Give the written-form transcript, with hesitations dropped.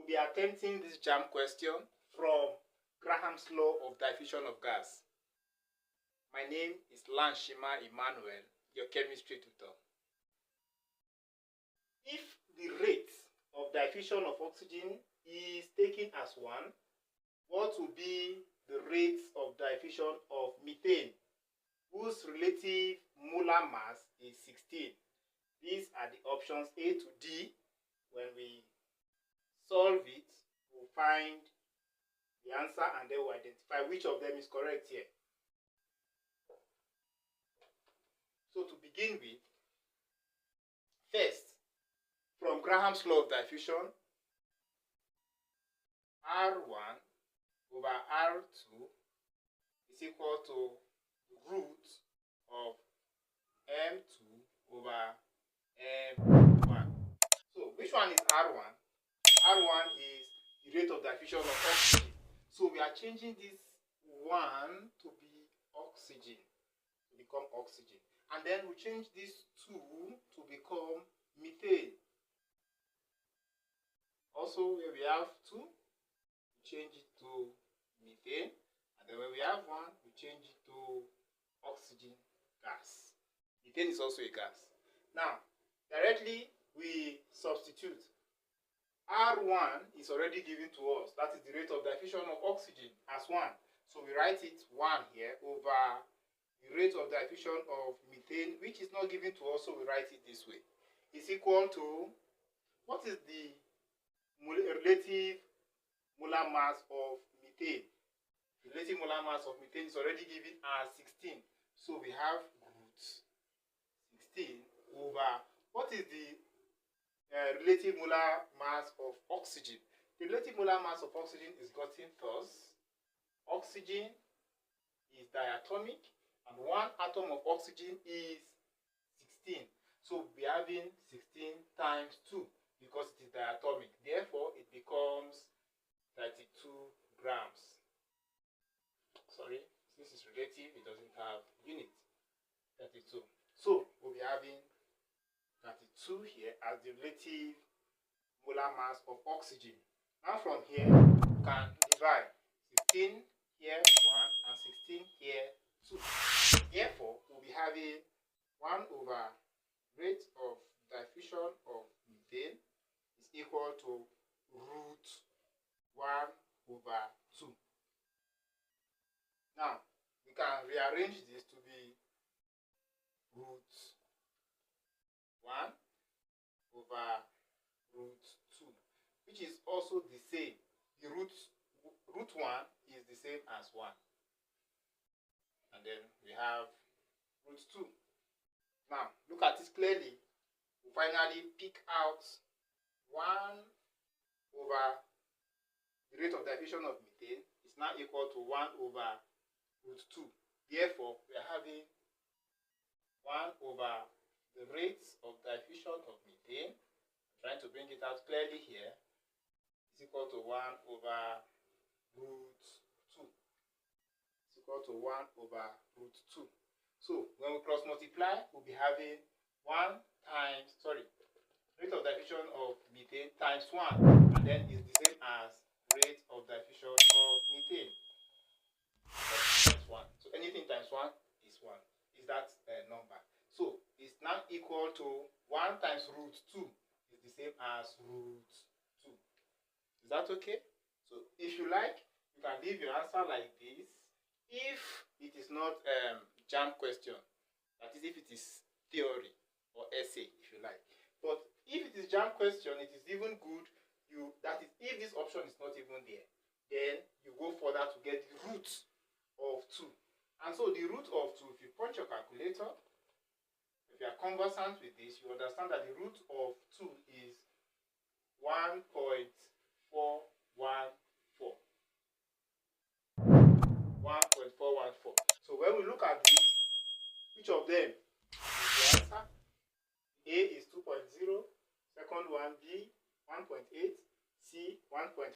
We'll be attempting this JAMB question from Graham's law of diffusion of gas. My name is Lanshima Emmanuel, your chemistry tutor. If the rate of diffusion of oxygen is taken as 1, what will be the rate of diffusion of methane, whose relative molar mass is 16? These are the options A to D. When we solve it, we'll find the answer and then we'll identify which of them is correct here. So to begin with, first, from Graham's law of diffusion, R1 over R2 is equal to the root of M2 over M1. So which one is R1? R1 is the rate of diffusion of oxygen. So we are changing this 1 to be oxygen, to become oxygen. And then we change this 2 to become methane. Also, where we have 2, we change it to methane. And then when we have 1, we change it to oxygen gas. Methane is also a gas. Now, directly we substitute. R1 is already given to us. That is the rate of diffusion of oxygen as 1. So we write it 1 here over the rate of diffusion of methane, which is not given to us, so we write it this way. Is equal to, what is the relative molar mass of methane? The relative molar mass of methane is already given as 16. So we have root 16 over, what is the relative molar mass of oxygen? The relative molar mass of oxygen is gotten thus. Oxygen is diatomic and 1 atom of oxygen is 16. So we are having 16 times 2 because it is diatomic. Therefore, it becomes 32 grams. Sorry, this is relative, it doesn't have unit. 32. So we'll be having 32 here as the relative molar mass of oxygen. Now from here, you can divide 16 here 1 and 16 here 2. Therefore, we'll be having 1 over rate of diffusion of methane is equal to root 1 over 2. Now, we can rearrange this to be root 1 over root 2, which is also the same. The root 1 is the same as 1. And then we have root 2. Now, look at this clearly. We finally pick out 1 over the rate of diffusion of methane is now equal to 1 over root 2. Therefore, we are having 1 over the rate of diffusion of methane, I'm trying to bring it out clearly here, is equal to 1 over root 2. It's equal to 1 over root 2. So when we cross multiply, we'll be having rate of diffusion of methane times 1, and then is the same as rate of diffusion of methane. That's times 1. So anything times 1 is 1. Is that number? So it's now equal to 1 times root 2 is the same as root 2. Is that okay? So if you like, you can leave your answer like this. If it is not JAMB question, that is if it is theory or essay, if you like. But if it is JAMB question, it is even good. That is, if this option is not even there, then you go further to get the root of 2. And so the root of 2, if you punch your calculator, if you are conversant with this, you understand that the root of 2 is 1.414. 1.414. So when we look at this, which of them is the answer? A is 2.0, second one B 1.8, C 1.5.